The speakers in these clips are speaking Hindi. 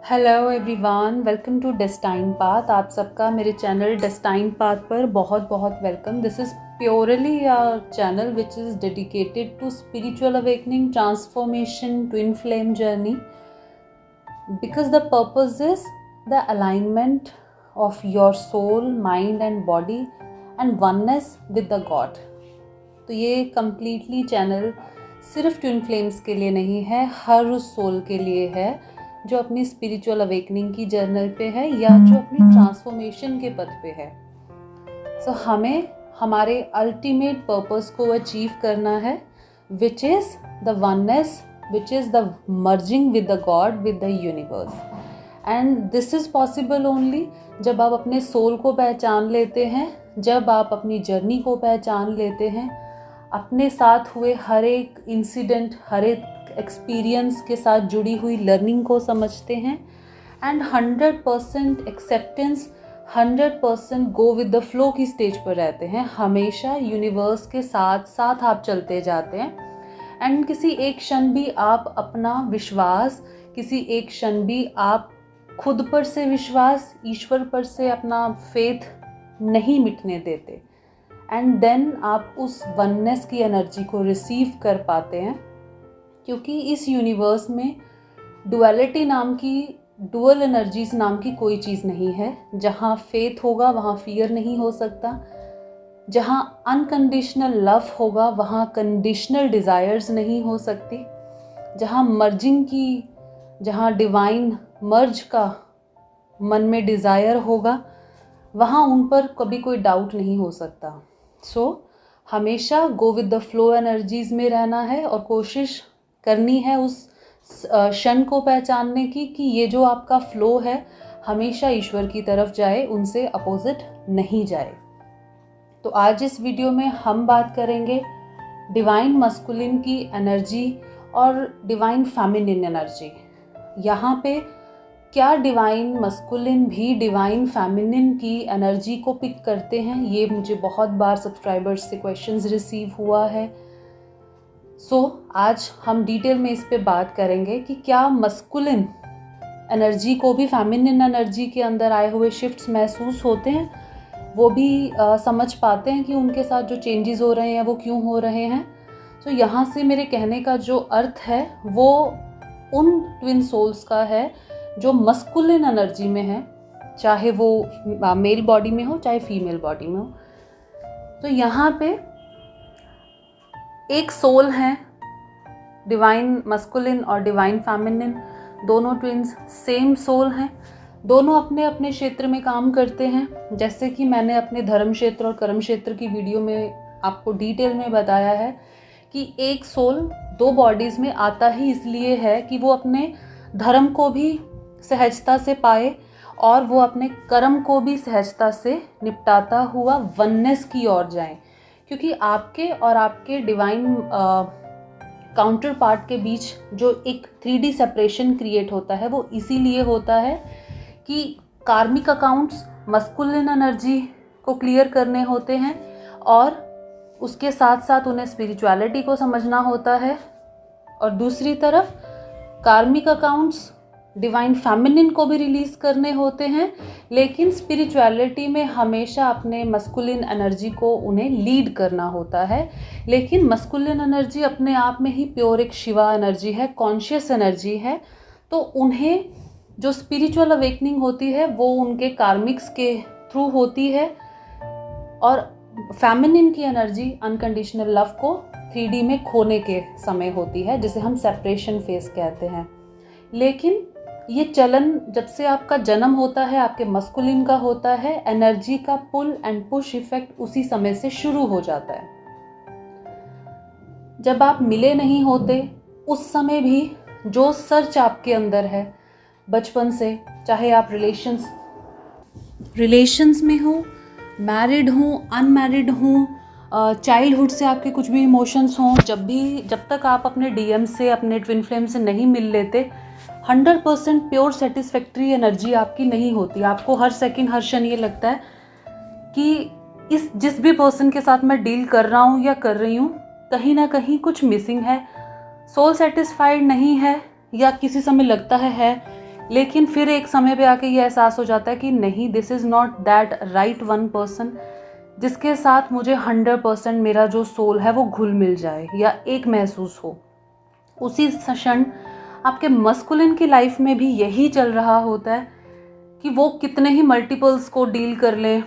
Hello everyone, welcome to destine path. आप सबका मेरे चैनल डेस्टाइन पाथ पर बहुत बहुत welcome. This is purely a channel which is dedicated to spiritual awakening, transformation, twin flame journey, because the purpose is the alignment of your soul, mind and body and oneness with the God। तो ये कम्प्लीटली चैनल सिर्फ ट्विन फ्लेम्स के लिए नहीं है, हर उस सोल के लिए है जो अपनी स्पिरिचुअल अवेकनिंग की जर्नी पे है या जो अपनी ट्रांसफॉर्मेशन के पथ पे है। सो हमें हमारे अल्टीमेट पर्पस को अचीव करना है, which is the oneness, which is the merging with the God, with the universe. And this is possible only जब आप अपने सोल को पहचान लेते हैं, जब आप अपनी जर्नी को पहचान लेते हैं, अपने साथ हुए हर एक इंसिडेंट, हर एक एक्सपीरियंस के साथ जुड़ी हुई लर्निंग को समझते हैं and 100% acceptance, 100% go with the flow की स्टेज पर रहते हैं। हमेशा यूनिवर्स के साथ साथ आप चलते जाते हैं एंड किसी एक क्षण भी आप अपना विश्वास, किसी एक क्षण भी आप खुद पर से विश्वास, ईश्वर पर से अपना फेथ नहीं मिटने देते। एंड देन आप उस वननेस की एनर्जी को रिसीव कर पाते हैं, क्योंकि इस यूनिवर्स में डुअलिटी नाम की, डुअल एनर्जीज नाम की कोई चीज़ नहीं है। जहाँ फेथ होगा वहाँ फियर नहीं हो सकता, जहाँ अनकंडीशनल लव होगा वहाँ कंडीशनल डिज़ायर्स नहीं हो सकती, जहाँ मर्जिंग की, जहाँ डिवाइन मर्ज का मन में डिज़ायर होगा वहाँ उन पर कभी कोई डाउट नहीं हो सकता। सो हमेशा go with the flow energies में रहना है और कोशिश करनी है उस क्षण को पहचानने की कि ये जो आपका फ्लो है हमेशा ईश्वर की तरफ जाए, उनसे अपोजिट नहीं जाए। तो आज इस वीडियो में हम बात करेंगे डिवाइन मस्कुलिन की एनर्जी और डिवाइन फेमिनिन एनर्जी। यहाँ पे क्या डिवाइन मस्कुलिन भी डिवाइन फेमिनिन की एनर्जी को पिक करते हैं, ये मुझे बहुत बार सब्सक्राइबर्स से क्वेश्चंस रिसीव हुआ है। सो आज हम डिटेल में इस पे बात करेंगे कि क्या मस्कुलिन एनर्जी को भी फेमिनिन एनर्जी के अंदर आए हुए शिफ्ट्स महसूस होते हैं, वो भी समझ पाते हैं कि उनके साथ जो चेंजेस हो रहे हैं वो क्यों हो रहे हैं। सो यहाँ से मेरे कहने का जो अर्थ है वो उन ट्विन सोल्स का है जो मस्कुलिन एनर्जी में है, चाहे वो मेल बॉडी में हो चाहे फीमेल बॉडी में हो। तो यहाँ पे एक सोल है, डिवाइन मस्कुलिन और डिवाइन फेमिनिन, दोनों ट्विन्स सेम सोल हैं, दोनों अपने अपने क्षेत्र में काम करते हैं। जैसे कि मैंने अपने धर्म क्षेत्र और कर्म क्षेत्र की वीडियो में आपको डिटेल में बताया है कि एक सोल दो बॉडीज़ में आता ही इसलिए है कि वो अपने धर्म को भी सहजता से पाए और वो अपने कर्म को भी सहजता से निपटाता हुआ वननेस की ओर जाए। क्योंकि आपके और आपके डिवाइन काउंटर पार्ट के बीच जो एक 3D सेपरेशन क्रिएट होता है वो इसीलिए होता है कि कार्मिक अकाउंट्स मस्कुलिन एनर्जी को क्लियर करने होते हैं और उसके साथ साथ उन्हें स्पिरिचुअलिटी को समझना होता है, और दूसरी तरफ कार्मिक अकाउंट्स डिवाइन फेमिनिन को भी रिलीज करने होते हैं। लेकिन स्पिरिचुअलिटी में हमेशा अपने मस्कुलिन एनर्जी को उन्हें लीड करना होता है। लेकिन मस्कुलिन एनर्जी अपने आप में ही प्योर एक शिवा एनर्जी है, कॉन्शियस एनर्जी है। तो उन्हें जो स्पिरिचुअल अवेकनिंग होती है वो उनके कार्मिक्स के थ्रू होती है, और फेमिनिन की एनर्जी अनकंडीशनल लव को 3D में खोने के समय होती है, जिसे हम सेपरेशन फेज कहते हैं। लेकिन ये चलन जब से आपका जन्म होता है, आपके मस्कुलिन का होता है, एनर्जी का पुल एंड पुश इफेक्ट उसी समय से शुरू हो जाता है। जब आप मिले नहीं होते उस समय भी जो सर्च आपके अंदर है बचपन से, चाहे आप रिलेशंस में हो, मैरिड हूँ, अनमैरिड हूँ, चाइल्डहुड से आपके कुछ भी इमोशंस हों, जब तक आप अपने डीएम से, अपने ट्विन फ्लेम से नहीं मिल लेते, 100% प्योर सेटिस्फैक्ट्री एनर्जी आपकी नहीं होती। आपको हर सेकंड, हर क्षण ये लगता है कि जिस भी पर्सन के साथ मैं डील कर रहा हूँ या कर रही हूँ, कहीं ना कहीं कुछ मिसिंग है, सोल सेटिस्फाइड नहीं है, या किसी समय लगता है लेकिन फिर एक समय पे आके ये एहसास हो जाता है कि नहीं, this is not that right one person जिसके साथ मुझे 100% मेरा जो सोल है वो घुल मिल जाए या एक महसूस हो। उसी क्षण आपके मस्कुलिन की लाइफ में भी यही चल रहा होता है कि वो कितने ही मल्टीपल्स को डील कर लें।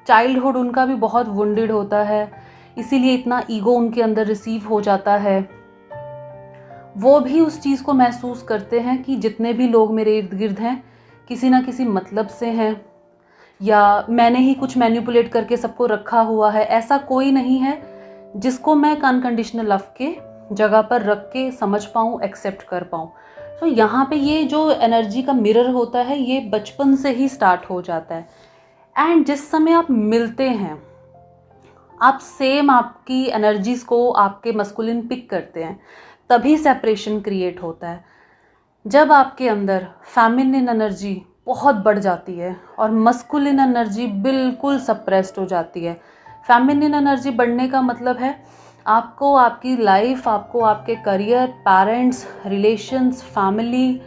चाइल्डहुड उनका भी बहुत वुंडेड होता है, इसीलिए इतना ईगो उनके अंदर रिसीव हो जाता है। वो भी उस चीज़ को महसूस करते हैं कि जितने भी लोग मेरे इर्द गिर्द हैं किसी ना किसी मतलब से हैं, या मैंने ही कुछ मैनिपुलेट करके सबको रखा हुआ है। ऐसा कोई नहीं है जिसको मैं अनकंडीशनल लव के जगह पर रख के समझ पाऊँ, एक्सेप्ट कर पाऊँ। तो यहाँ पे ये जो एनर्जी का मिरर होता है ये बचपन से ही स्टार्ट हो जाता है। एंड जिस समय आप मिलते हैं, आप सेम आपकी एनर्जीज को आपके मस्कुलिन पिक करते हैं, तभी सेपरेशन क्रिएट होता है। जब आपके अंदर फेमिनिन एनर्जी बहुत बढ़ जाती है और मस्कुलिन एनर्जी बिल्कुल सप्रेस्ड हो जाती है। फेमिनिन एनर्जी बढ़ने का मतलब है आपको आपकी लाइफ, आपको आपके career, parents, relations, family,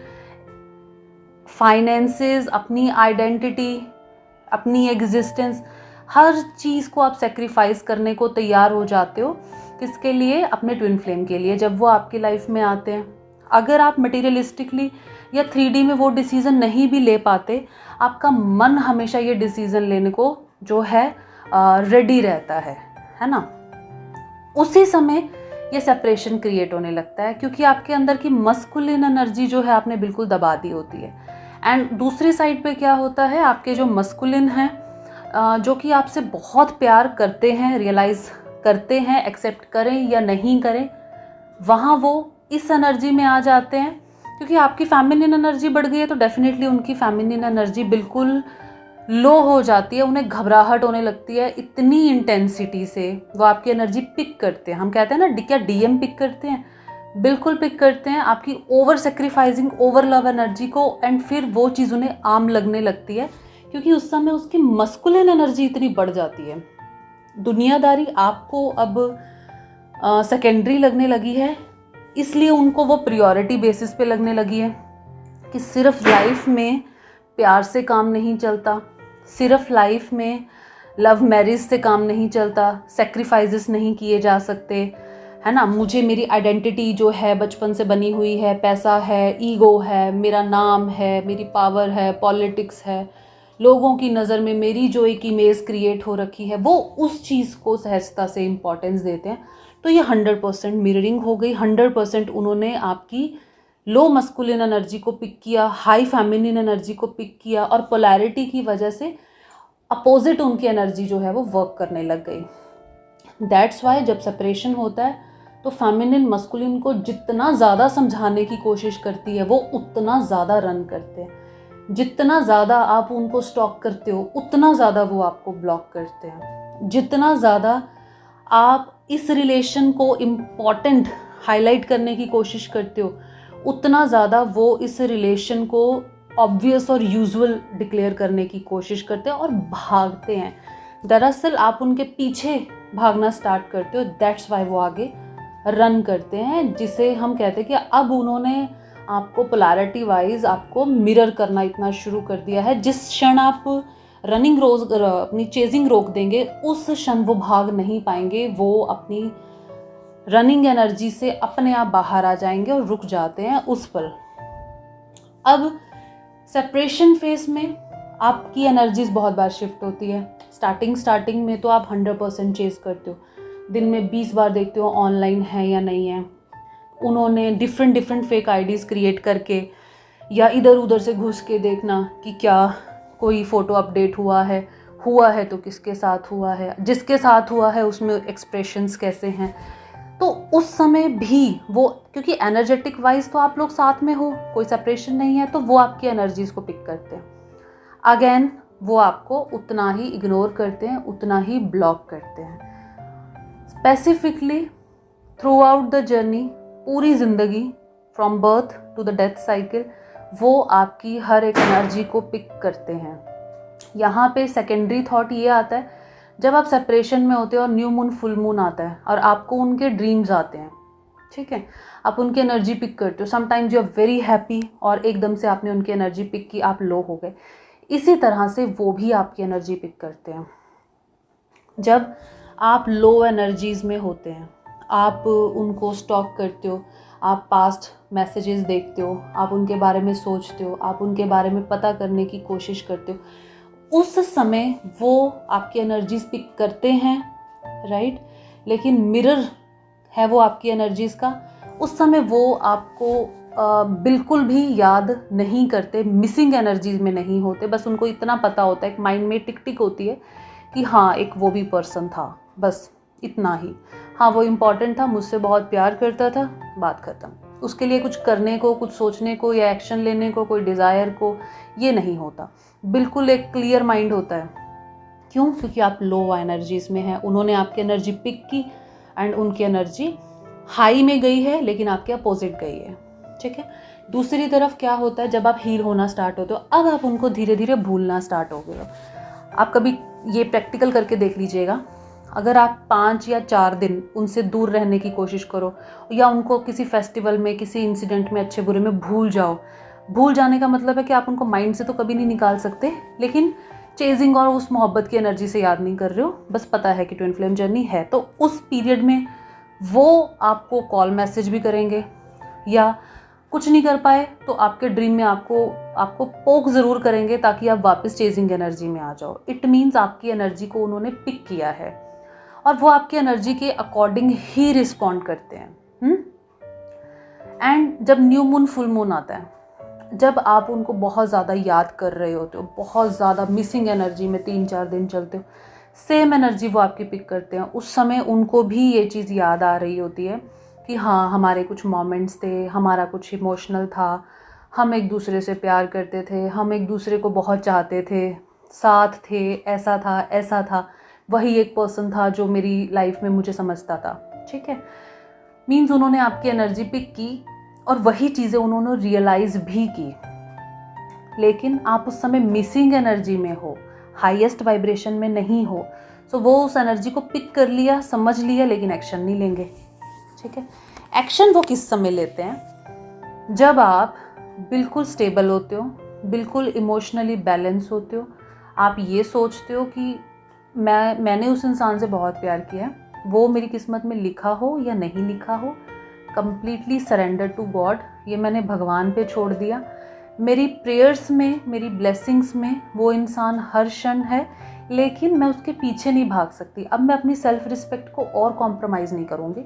finances, अपनी आइडेंटिटी, अपनी एग्जिस्टेंस, हर चीज़ को आप सेक्रीफाइस करने को तैयार हो जाते हो। किसके लिए? अपने ट्विन फ्लेम के लिए, जब वो आपकी लाइफ में आते हैं। अगर आप मटेरियलिस्टिकली या 3D में वो डिसीज़न नहीं भी ले पाते, आपका मन हमेशा ये डिसीज़न लेने को जो है रेडी रहता है ना। उसी समय ये सेपरेशन क्रिएट होने लगता है क्योंकि आपके अंदर की मस्कुलिन एनर्जी जो है आपने बिल्कुल दबा दी होती है। एंड दूसरी साइड पे क्या होता है, आपके जो मस्कुलिन हैं जो कि आपसे बहुत प्यार करते हैं, रियलाइज़ करते हैं, एक्सेप्ट करें या नहीं करें, वहाँ वो इस एनर्जी में आ जाते हैं। क्योंकि आपकी फेमिनिन एनर्जी बढ़ गई है तो डेफिनेटली उनकी फेमिनिन एनर्जी बिल्कुल लो हो जाती है, उन्हें घबराहट होने लगती है। इतनी इंटेंसिटी से वो आपकी एनर्जी पिक करते हैं। हम कहते हैं ना क्या डीएम पिक करते हैं, बिल्कुल पिक करते हैं आपकी over sacrificing, over love energy को। एंड फिर वो चीज़ उन्हें आम लगने लगती है क्योंकि उस समय उसकी मस्कुलिन एनर्जी इतनी बढ़ जाती है। दुनियादारी आपको अब सेकेंडरी लगने लगी है, इसलिए उनको वो प्रायोरिटी बेसिस पे लगने लगी है कि सिर्फ लाइफ में प्यार से काम नहीं चलता, सिर्फ लाइफ में लव मैरिज से काम नहीं चलता, सेक्रीफाइसेस नहीं किए जा सकते, है ना। मुझे मेरी आइडेंटिटी जो है बचपन से बनी हुई है, पैसा है, ईगो है, मेरा नाम है, मेरी पावर है, पॉलिटिक्स है, लोगों की नज़र में मेरी जो एक इमेज क्रिएट हो रखी है, वो उस चीज़ को सहजता से इम्पोर्टेंस देते हैं। तो ये 100% मिररिंग हो गई। 100% उन्होंने आपकी लो मस्कुलिन एनर्जी को पिक किया, हाई फेमिनिन एनर्जी को पिक किया, और पोलैरिटी की वजह से अपोजिट उनकी एनर्जी जो है वो वर्क करने लग गई। दैट्स वाई जब सेपरेशन होता है तो फेमिनिन मस्कुलिन को जितना ज़्यादा समझाने की कोशिश करती है वो उतना ज़्यादा रन करते हैं। जितना ज़्यादा आप उनको स्टॉक करते हो उतना ज़्यादा वो आपको ब्लॉक करते हैं। जितना ज़्यादा आप इस रिलेशन को इम्पॉर्टेंट हाईलाइट करने की कोशिश करते हो उतना ज़्यादा वो इस रिलेशन को ऑब्वियस और यूजुअल डिक्लेयर करने की कोशिश करते हैं और भागते हैं। दरअसल आप उनके पीछे भागना स्टार्ट करते हो, दैट्स वाई वो आगे रन करते हैं, जिसे हम कहते हैं कि अब उन्होंने आपको पोलैरिटी वाइज आपको मिरर करना इतना शुरू कर दिया है। जिस क्षण आप रनिंग रोज अपनी चेजिंग रोक देंगे उस क्षण वो भाग नहीं पाएंगे, वो अपनी रनिंग एनर्जी से अपने आप बाहर आ जाएंगे और रुक जाते हैं उस पल। अब सेपरेशन फेज में आपकी एनर्जीज बहुत बार शिफ्ट होती है। स्टार्टिंग में तो आप 100% चेज करते हो, दिन में 20 बार देखते हो ऑनलाइन है या नहीं है। उन्होंने डिफरेंट फेक आईडीज़ क्रिएट करके या इधर उधर से घुस के देखना कि क्या कोई फ़ोटो अपडेट हुआ है तो किसके साथ हुआ है, जिसके साथ हुआ है उसमें एक्सप्रेशंस कैसे हैं। तो उस समय भी वो, क्योंकि एनर्जेटिक वाइज तो आप लोग साथ में हो, कोई सेपरेशन नहीं है, तो वो आपकी एनर्जीज को पिक करते हैं। अगेन वो आपको उतना ही इग्नोर करते हैं, उतना ही ब्लॉक करते हैं। Specifically throughout the journey, पूरी ज़िंदगी from birth to the death cycle, वो आपकी हर एक एनर्जी को पिक करते हैं। यहाँ पे सेकेंडरी थॉट ये आता है, जब आप सेपरेशन में होते हो और न्यू मून फुल मून आता है और आपको उनके ड्रीम्स आते हैं, ठीक है। आप उनकी एनर्जी पिक करते हो, sometimes you are very happy और एकदम से आपने उनकी एनर्जी पिक की, आप लो हो गए। इसी तरह से वो भी आपकी एनर्जी पिक करते हैं। जब आप लो एनर्जीज़ में होते हैं, आप उनको स्टॉक करते हो, आप पास्ट मैसेजेस देखते हो, आप उनके बारे में सोचते हो, आप उनके बारे में पता करने की कोशिश करते हो, उस समय वो आपकी एनर्जीज पिक करते हैं, राइट। लेकिन मिरर है वो आपकी एनर्जीज़ का, उस समय वो आपको बिल्कुल भी याद नहीं करते, मिसिंग एनर्जीज में नहीं होते। बस उनको इतना पता होता है, एक माइंड में टिक टिक होती है कि हाँ एक वो भी पर्सन था, बस इतना ही। हाँ वो इम्पॉर्टेंट था, मुझसे बहुत प्यार करता था, बात ख़त्म। उसके लिए कुछ करने को, कुछ सोचने को या एक्शन लेने को, कोई डिज़ायर को ये नहीं होता। बिल्कुल एक क्लियर माइंड होता है। क्यों? क्योंकि आप लो एनर्जीज़ में हैं। उन्होंने आपकी एनर्जी पिक की एंड उनकी एनर्जी हाई में गई है, लेकिन आपके अपोजिट गई है, ठीक है। दूसरी तरफ क्या होता है, जब आप हील होना स्टार्ट होते हो, अब आप उनको धीरे धीरे भूलना स्टार्ट हो गए हो। आप कभी ये प्रैक्टिकल करके देख लीजिएगा, अगर आप 5 या 4 दिन उनसे दूर रहने की कोशिश करो या उनको किसी फेस्टिवल में, किसी इंसिडेंट में, अच्छे बुरे में भूल जाओ। भूल जाने का मतलब है कि आप उनको माइंड से तो कभी नहीं निकाल सकते, लेकिन चेजिंग और उस मोहब्बत की एनर्जी से याद नहीं कर रहे हो, बस पता है कि ट्विन फ्लेम जर्नी है। तो उस पीरियड में वो आपको कॉल मैसेज भी करेंगे, या कुछ नहीं कर पाए तो आपके ड्रीम में आपको पोक ज़रूर करेंगे ताकि आप वापस चेजिंग एनर्जी में आ जाओ। इट मीन्स आपकी एनर्जी को उन्होंने पिक किया है और वो आपकी एनर्जी के अकॉर्डिंग ही रिस्पॉन्ड करते हैं। एंड जब न्यू मून, फुल मून आता है, जब आप उनको बहुत ज़्यादा याद कर रहे होते हो, बहुत ज़्यादा मिसिंग एनर्जी में 3-4 दिन चलते हो, सेम एनर्जी वो आपकी पिक करते हैं। उस समय उनको भी ये चीज़ याद आ रही होती है कि हाँ हमारे कुछ मोमेंट्स थे, हमारा कुछ इमोशनल था, हम एक दूसरे से प्यार करते थे, हम एक दूसरे को बहुत चाहते थे, साथ थे, ऐसा था ऐसा था, वही एक पर्सन था जो मेरी लाइफ में मुझे समझता था, ठीक है। मीन्स उन्होंने आपकी एनर्जी पिक की और वही चीज़ें उन्होंने रियलाइज़ भी की, लेकिन आप उस समय मिसिंग एनर्जी में हो, हाईएस्ट वाइब्रेशन में नहीं हो। सो वो उस एनर्जी को पिक कर लिया, समझ लिया, लेकिन एक्शन नहीं लेंगे, ठीक है। एक्शन वो किस समय लेते हैं, जब आप बिल्कुल स्टेबल होते हो, बिल्कुल इमोशनली बैलेंस होते हो, आप ये सोचते हो कि मैंने उस इंसान से बहुत प्यार किया है, वो मेरी किस्मत में लिखा हो या नहीं लिखा हो, कंप्लीटली सरेंडर टू गॉड, ये मैंने भगवान पे छोड़ दिया। मेरी प्रेयर्स में, मेरी ब्लेसिंग्स में वो इंसान हर क्षण है, लेकिन मैं उसके पीछे नहीं भाग सकती। अब मैं अपनी सेल्फ रिस्पेक्ट को और कॉम्प्रोमाइज़ नहीं करूँगी।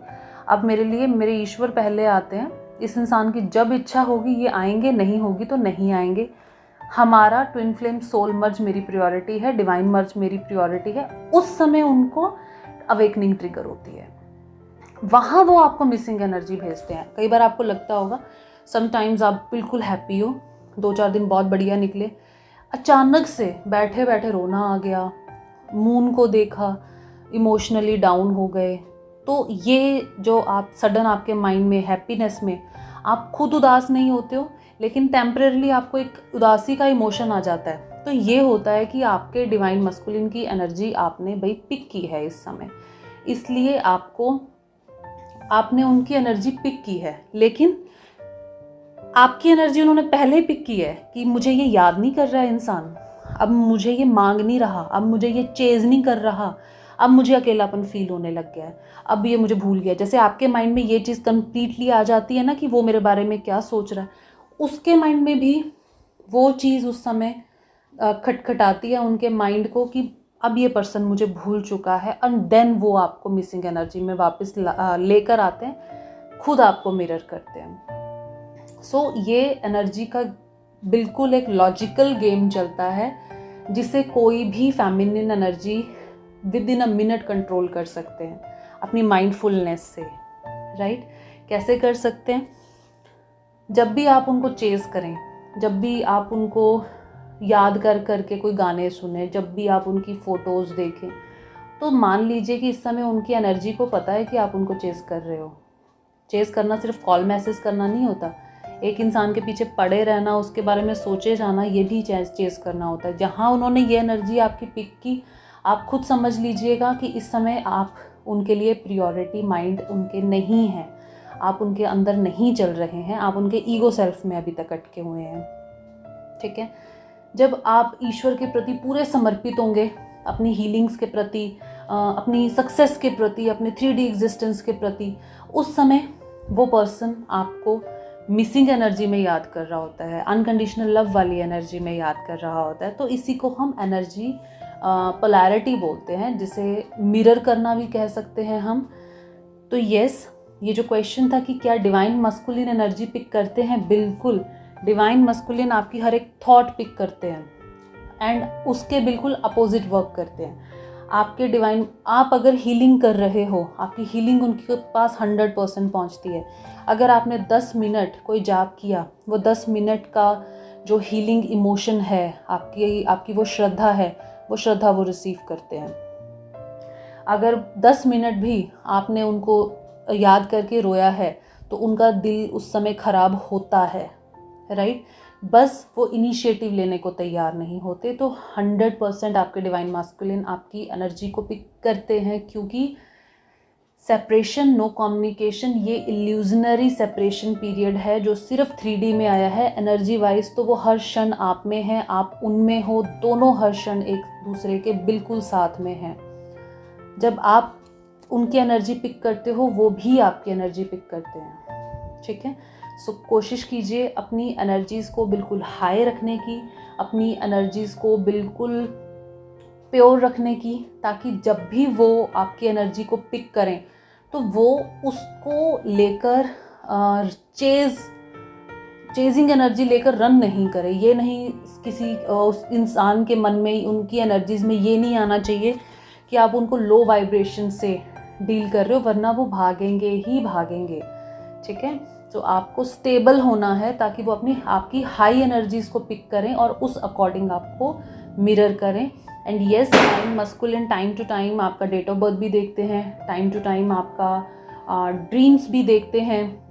अब मेरे लिए मेरे ईश्वर पहले आते हैं, इस इंसान की जब इच्छा होगी ये आएंगे, नहीं होगी तो नहीं आएंगे। हमारा ट्विन फ्लेम सोल मर्ज मेरी प्रायोरिटी है, डिवाइन मर्ज मेरी प्रायोरिटी है। उस समय उनको अवेकनिंग ट्रिगर होती है, वहाँ वो आपको मिसिंग एनर्जी भेजते हैं। कई बार आपको लगता होगा, समटाइम्स आप बिल्कुल हैप्पी हो, 2-4 दिन बहुत बढ़िया निकले, अचानक से बैठे बैठे रोना आ गया, मून को देखा, इमोशनली डाउन हो गए। तो ये जो आप सडन आपके माइंड में, हैप्पीनेस में, आप खुद उदास नहीं होते हो, लेकिन टेम्परेली आपको एक उदासी का इमोशन आ जाता है। तो ये होता है कि आपके डिवाइन मस्कुलिन की एनर्जी आपने भाई पिक की है इस समय, इसलिए आपने उनकी एनर्जी पिक की है। लेकिन आपकी एनर्जी उन्होंने पहले ही पिक की है कि मुझे ये याद नहीं कर रहा है इंसान, अब मुझे ये मांग नहीं रहा, अब मुझे ये चेज नहीं कर रहा, अब मुझे अकेलापन फील होने लग गया है, अब ये मुझे भूल गया। जैसे आपके माइंड में ये चीज़ कंप्लीटली आ जाती है ना कि वो मेरे बारे में क्या सोच रहा है, उसके माइंड में भी वो चीज़ उस समय खटखटाती है उनके माइंड को कि अब ये पर्सन मुझे भूल चुका है। एंड देन वो आपको मिसिंग एनर्जी में वापस लेकर आते हैं, खुद आपको मिरर करते हैं। सो ये एनर्जी का बिल्कुल एक लॉजिकल गेम चलता है, जिसे कोई भी feminine energy with in a minute control कर सकते हैं अपनी माइंडफुलनेस से, राइट। कैसे कर सकते हैं? जब भी आप उनको चेज़ करें, जब भी आप उनको याद कर करके कोई गाने सुने, जब भी आप उनकी फ़ोटोज़ देखें, तो मान लीजिए कि इस समय उनकी एनर्जी को पता है कि आप उनको चेज़ कर रहे हो। चेज़ करना सिर्फ कॉल मैसेज करना नहीं होता, एक इंसान के पीछे पड़े रहना, उसके बारे में सोचे जाना, ये भी चेज़ करना होता है। जहाँ उन्होंने ये एनर्जी आपकी पिक की, आप खुद समझ लीजिएगा कि इस समय आप उनके लिए प्रायोरिटी माइंड उनके नहीं है। आप उनके अंदर नहीं चल रहे हैं, आप उनके ईगो सेल्फ में अभी तक अटके हुए हैं। ठीक है, जब आप ईश्वर के प्रति पूरे समर्पित होंगे, अपनी हीलिंग्स के प्रति, अपनी सक्सेस के प्रति, अपने 3D एग्जिस्टेंस के प्रति, उस समय वो पर्सन आपको मिसिंग एनर्जी में याद कर रहा होता है, अनकंडीशनल लव वाली एनर्जी में याद कर रहा होता है। तो इसी को हम एनर्जी पोलैरिटी बोलते हैं, जिसे मिरर करना भी कह सकते हैं हम। तो यस, ये जो क्वेश्चन था कि क्या डिवाइन मस्कुलिन एनर्जी पिक करते हैं, बिल्कुल डिवाइन मस्कुलिन आपकी हर एक थॉट पिक करते हैं एंड उसके बिल्कुल अपोजिट वर्क करते हैं। आपके डिवाइन, आप अगर हीलिंग कर रहे हो, आपकी हीलिंग उनके पास 100% पहुंचती है। अगर आपने 10 मिनट कोई जाप किया, वो 10 मिनट का जो हीलिंग इमोशन है, आपकी वो श्रद्धा है, वो श्रद्धा वो रिसीव करते हैं। अगर 10 मिनट भी आपने उनको याद करके रोया है तो उनका दिल उस समय खराब होता है, राइट। बस वो इनिशिएटिव लेने को तैयार नहीं होते। तो 100% आपके डिवाइन मास्कुलिन आपकी एनर्जी को पिक करते हैं, क्योंकि सेपरेशन, नो कम्युनिकेशन, ये इल्यूजनरी सेपरेशन पीरियड है जो सिर्फ 3D में आया है। एनर्जी वाइज तो वो हर क्षण आप में है, आप उनमें हो, दोनों हर क्षण एक दूसरे के बिल्कुल साथ में हैं। जब आप उनकी एनर्जी पिक करते हो, वो भी आपकी एनर्जी पिक करते हैं। ठीक है, सो कोशिश कीजिए अपनी एनर्जीज़ को बिल्कुल हाई रखने की, अपनी एनर्जीज़ को बिल्कुल प्योर रखने की, ताकि जब भी वो आपकी एनर्जी को पिक करें तो वो उसको लेकर चेजिंग एनर्जी लेकर रन नहीं करे। ये नहीं किसी उस इंसान के मन में, उनकी एनर्जीज़ में ये नहीं आना चाहिए कि आप उनको लो वाइब्रेशन से डील कर रहे हो, वरना वो भागेंगे ही भागेंगे। ठीक है, तो आपको स्टेबल होना है ताकि वो आपकी हाई एनर्जीज़ को पिक करें और उस अकॉर्डिंग आपको मिरर करें। And yes, time masculine time to time आपका डेट ऑफ बर्थ भी देखते हैं, टाइम टू टाइम आपका ड्रीम्स भी देखते हैं,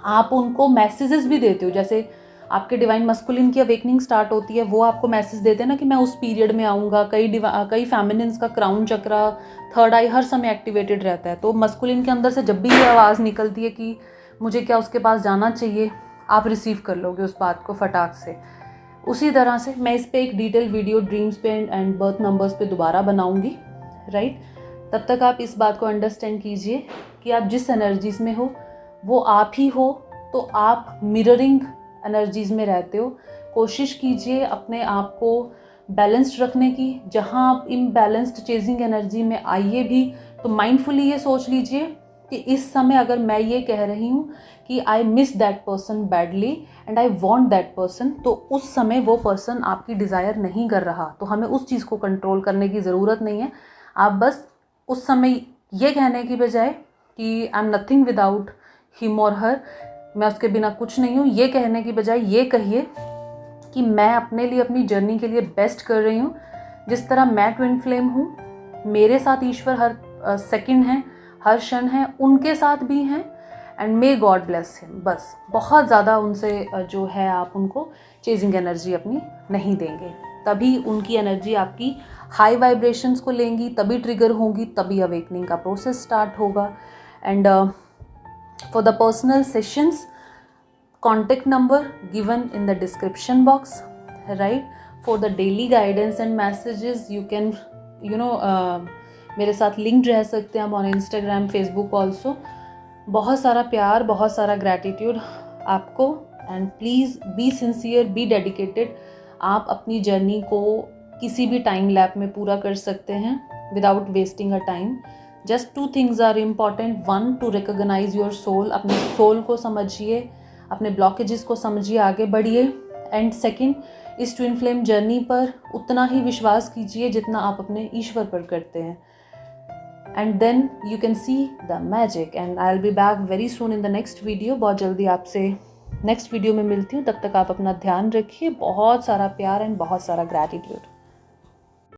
आप उनको मैसेजेस भी देते हो। जैसे आपके डिवाइन मस्कुलिन की अवेकनिंग स्टार्ट होती है, वो आपको मैसेज देते हैं ना कि मैं उस पीरियड में आऊँगा। कई फेमिनिन्स का क्राउन चक्रा, थर्ड आई हर समय एक्टिवेटेड रहता है। तो मस्कुलिन के अंदर से जब भी ये आवाज़ निकलती है कि मुझे क्या उसके पास जाना चाहिए, आप रिसीव कर लोगे उस बात को फटाक से। उसी तरह से मैं इस पे एक डिटेल वीडियो ड्रीम्स पे एंड बर्थ नंबर्स पे दोबारा बनाऊंगी, राइट। तब तक आप इस बात को अंडरस्टैंड कीजिए कि आप जिस एनर्जीज़ में हो वो आप ही हो, तो आप मिररिंग एनर्जीज़ में रहते हो। कोशिश कीजिए अपने आप को बैलेंस्ड रखने की। जहाँ आप इम्बैलेंस्ड चेजिंग एनर्जी में आइए भी तो माइंडफुली ये सोच लीजिए कि इस समय अगर मैं ये कह रही हूँ कि I miss that person badly and I want that person, तो उस समय वो पर्सन आपकी डिज़ायर नहीं कर रहा। तो हमें उस चीज़ को कंट्रोल करने की ज़रूरत नहीं है। आप बस उस समय ये कहने की बजाय कि I am nothing without him और हर, मैं उसके बिना कुछ नहीं हूँ, ये कहने की बजाय ये कहिए कि मैं अपने लिए, अपनी जर्नी के लिए बेस्ट कर रही हूँ। जिस तरह मैं ट्विन फ्लेम हूँ, मेरे साथ ईश्वर हर सेकंड है, हर क्षण है, उनके साथ भी हैं and may God bless him. बस बहुत ज़्यादा उनसे जो है आप उनको चेजिंग एनर्जी अपनी नहीं देंगे, तभी उनकी एनर्जी आपकी हाई वाइब्रेशंस को लेंगी, तभी ट्रिगर होंगी, तभी अवेकनिंग का प्रोसेस स्टार्ट होगा। And for the personal sessions, contact number given in the description box, right? For the daily guidance and messages you can मेरे साथ लिंक्ड रह सकते हैं आप ऑन इंस्टाग्राम, फेसबुक ऑल्सो। बहुत सारा प्यार, बहुत सारा ग्रैटिट्यूड आपको, and please be sincere, be dedicated. आप अपनी जर्नी को किसी भी टाइम लैप में पूरा कर सकते हैं without wasting a time. Just 2 things are important. 1, to recognise your soul, अपने सोल को समझिए, अपने ब्लॉकेजेस को समझिए, आगे बढ़िए। एंड सेकंड, इस ट्विन फ्लेम जर्नी पर उतना ही विश्वास कीजिए जितना आप अपने ईश्वर पर करते हैं। And then you can see the magic. And I will be back very soon in the next video. बहुत जल्दी आपसे नेक्स्ट वीडियो में मिलती हूँ। तब तक आप अपना ध्यान रखिए। बहुत सारा प्यार एंड बहुत सारा ग्रैटिट्यूड।